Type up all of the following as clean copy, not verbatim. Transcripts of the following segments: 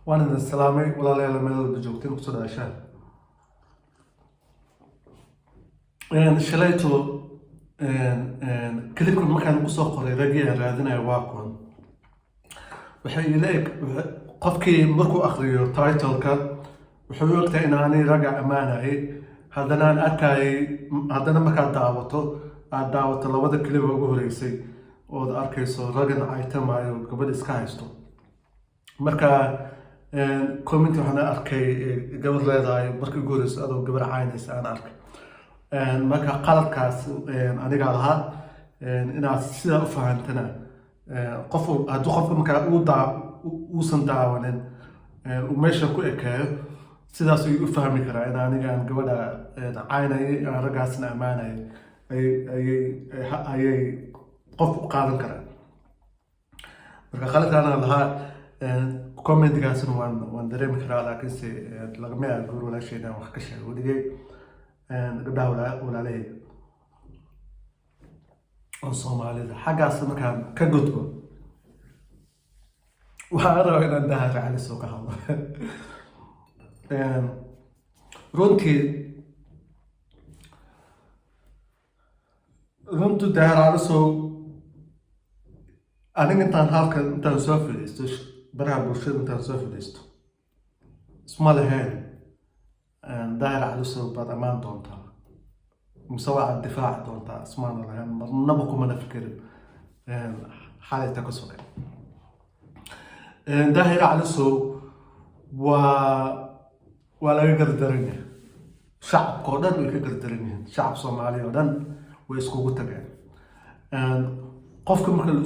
وانا السلامي ولا لا ميل بجوجتين كسر عشان يعني شليتو كليبكم مكان قصة قرية رجية رادنا واقعا waxay ileeg qofkii markuu akhriyo title-ka wuxuu ogtahay in aanay ragac ammaanayay haddana aan arkayay haddana markaad daawato labada keliba ugu horeysay ood arkayso ragan caytamaayo gabadh iska haysto marka comment waxaan arkay gabadh leedahay markii ugu horeyso adoo gabar caynaysa aan arkay marka qaladkaas aniga lahaa inaad sidaa u fahantana qof hadduu qofka markaa uusan daawanin uu meesha ku ekeeyo sidaas ayuu u fahmi karaa in aniga aan gabadha caynayay aan raggaasna ammaanayay ayay qof u qaadan karaa marka qaladkaana lahaa commentigaasna waan dareemi karaa laakiinse lagama yaabo gabar walaashayna wax ka sheego weligay gabdhaha walaalahayga oo Soomaalida xaggaas markaan ka gudbo waxaan rabaa inaan Daahir Cali soo ka hadlo runtii Daahir Cali soo aniga intaan soo fadhiisto baraha bulshada intaan soo fadhiisto isma lahayn Daahir Cali soo baad ammaan doontaa مسوى الدفاع دونتا اسمان الله نبقى من فكر حالة تكسر داهر على سو ولا يقدر درني شعب قدر ويقدر درني شعب صومالي ودن ويسكوكو تجان قفكم ممكن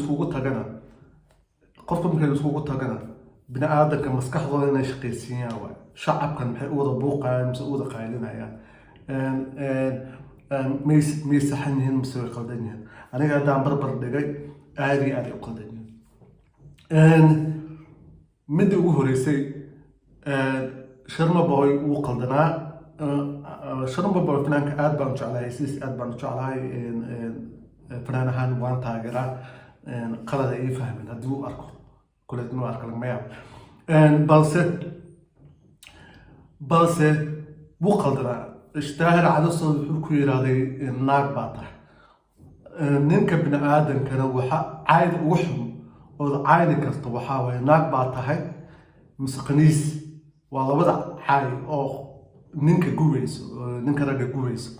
يسكوكو تجانا بناء آدم كمسكح ضلنا شقيسين شعب كان محقوض بوقا مسؤول قايلنا يعني ميسحنين مسوي قلدنيا أنا قاعد عم بربر دقي عادي قلدنيا مدي وهريسي شرما باي وقلدنا شرما باي فنانك أدبان شعلاي سيس أدبان شعلاي فنان هان وان تاجرا قلد أي فهمين هدو أركو كل دنو أركو لما يعمل balse wuu qaldanaa Daahir Cali Sow wuxuu ku yiraahday naag baa tahay ninka bini aadamkana waxa cayd ugu xun oo caydi karto waxa way naag baa tahay misqaniis waa labada caay oo ninka guweyso ninka ragga guweyso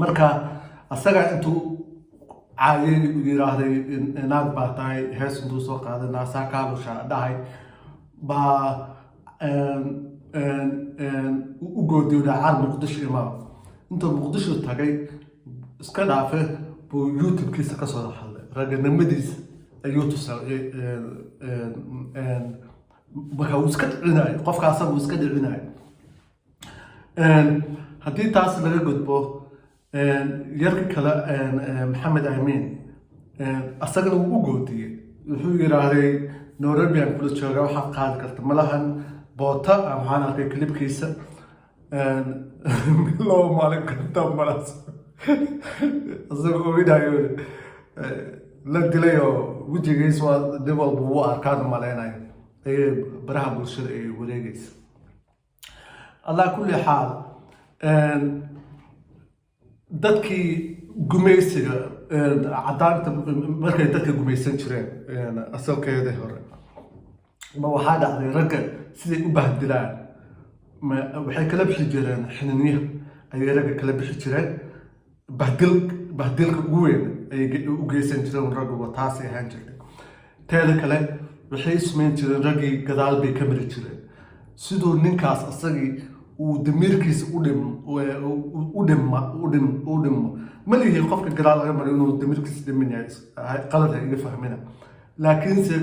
marka asaga intuu caayay yiraahday naag baa tahay hees intuu soo qaaday naasaa kaalusha dhahay baa ugoodiyo dhacar muqdisho imaa inta muqdisho tagay iska dhaafe buu YouTube-kiisa ka soo hadlay raganimadiisa ayuu tusay waxa uu iska dhicinayo qofkaas uu iska dhicinayo haddii taas laga gudbo yarka kale Maxamed Amiin asagana uu ugoodiyay wuxuu yiraahday Nairobi aan kula joogaa waxa qaadi karta malahan بوتا أنا في كليب كيسة لو مالك كنت ملاس أصدقوا بيدا يقول لك دليو وجه جيس ودبل بوا أركان مالينا إيه براه بوشر إيه وريجيس على كل حال دتكي جميسة عدالة مركز دتكي جميسة شرين أصل كده هره ما واحد على رجل سيد وبهدلان ما وحي كلب حجران حنانيه أي رجل كلب حجران بهدلك وين أي وجيسن جران رجل وطاسي هانجر تالي كلام وحي اسمين جران رجل قدال بكمل جران سيدو ننكاس أصلي ودميركيس ودم ما اللي هي قفك قدال غير إنه دميركيس دمني قلتها يفهمنا لكن سي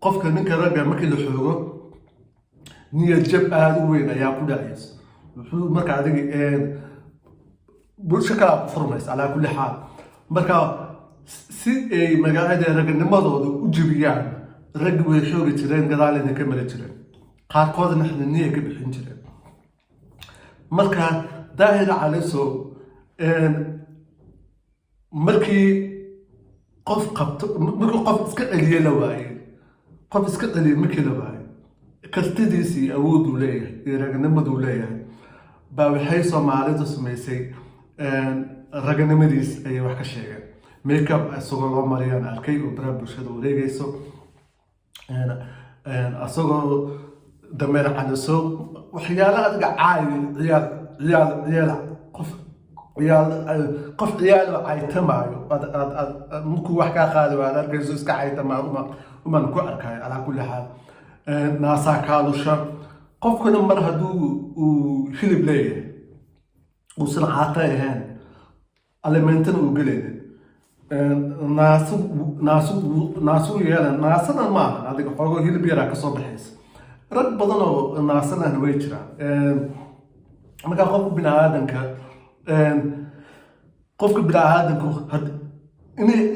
qofka ninka ragga markii la xoogo niyad jab aad u weyn ayaa ku dhacaysa wuxuu marka adiga bulsho kala furmaysa ala kulli xaal marka si ay magaalada ragnimadooda u jibiyaan rag way xoogi jireen gadaalina ka mari jireen qaarkoodna niyad ka bixin jireen marka Daahir Cali Sow markii qof qabto markuu qof iska dhaliye la waayay qof iska dhaliya markii la waayo kartidiisii awooduu leeyahay iyo ragnimaduu leeyahay baa waxay Soomaalidu samaysay raganimadiis ayay wax ka sheegeen makeup asagoo loo mariyaan arkay oo baraha bulshada wareegayso asagoo dameer cadaso waxyaalaha adiga ciyaal qof ciyaal oo caytamaayo markuu wax kaa qaadi waa arkayso iska caytamaayo uman ku arkay ala kulli xaal naasaa kaalusha qofkuna mar hadduu uu hilib leeyahay uusan caata ahayn alimentan uu gelaynin naasu yeelan naasadan maaha adiga xoogo hilib yaraa kasoo baxaysa rag badan oo naasanahna way jiraan markaa qofka biniaadanka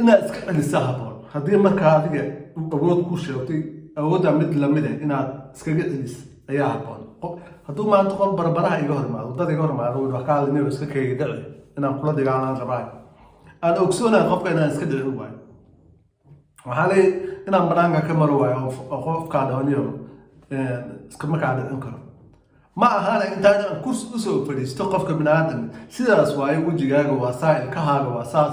inaad iska celisa haboon haddii markaa adiga awood ku sheegtay awoodda mid lamid ah inaad iskaga celis ayaa haboon hadduu maanta qof barbaraha iga hormaado waddada iga hormaado wax ka hadlinayo iska kayga dhici inaan kula dagaalaan rabaa aan ogsoonahay qofka inaan iska dhicin waayo waxaa leey inaan banaanka ka maro waayo oo qofkaa dhawaniyo iska markaa dhicin karo ma ahaana intaan kursi usoo fadhiisto qofka biniaadan sidaas waayo wejigaaga waa saa ilkahaaga waa saas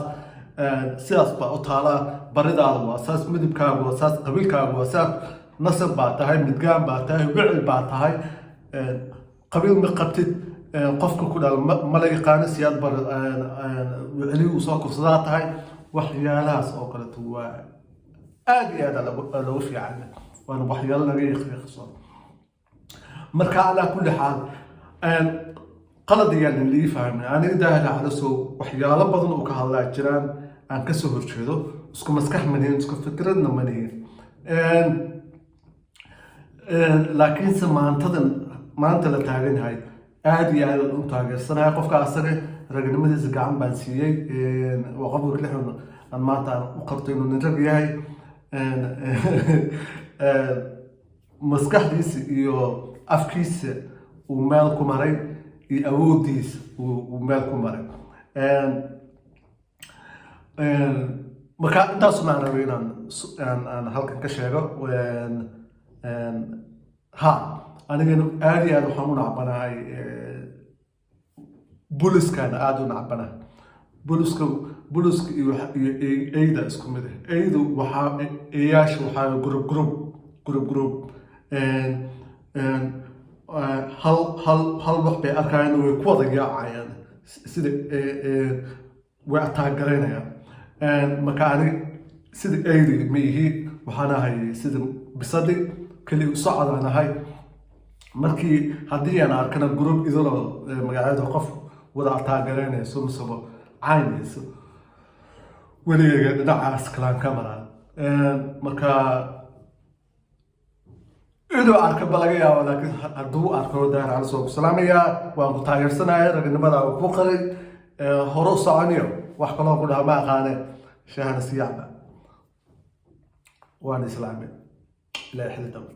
sidaas baa u taalaa baridaada waa saas midabkaaga waa saas qabiilkaaga waa saas nasab baa tahay midgaan baa tahay wicil baa tahay qabiil ma qabtid qofka ku dhal ma la yaqaano siyaad bar wicili uu soo kufsadaa tahay waxyaalahaas oo kaleto waa aad iyo aad loogu fiican waana waxyaalo laga yaqiiqso marka ala kulli xaal qalad ayaan lii fahmay aniga daahir calasow waxyaalo badan oo ka hadlaa jiraan aan ka soo horjeedo isku maskax manihin isku fikradna manihin laakiinse maanta la taagan yahay aad iyo aad u taageersanahay qofka asaga ragnimadiisa gacan baan siiyey waa qofka klixun aan maanta aan u qabto inuu nin rag yahay maskaxdiisa iyo afkiisa uu meel ku maray iyo awoodiisa uu meel ku maray marka intaasuna aan rabay inaan halkan ka sheego ha anigana aad iyo aad waxaan u nacbanahay buliskana aad u nacbanahay buliska iyo eyda isku mid ah eydu waxaa eeyaasha waxaa group hal wax bay arkayaan way ku wada yaacayaan sida way ataagaraynayaan marka aniga sida eydi ma ihi waxaan ahay sida bisadi keli socodaan ahay markii haddii aan arkana group idaloo magacyada qof wada ataagaraynayso misebo caynayso weligayga dhinacaas kalaan ka maraa marka inuu arka ba laga yaabo laakiin hadduu arko daahir calasow ku salaamayaa waan ku taageersanaya ragnimada uu ku qaday hore u soconiyo wax kaloo ku dhaha ma aqaane shahana siyaacba waan islaamay ilaa xilli dambe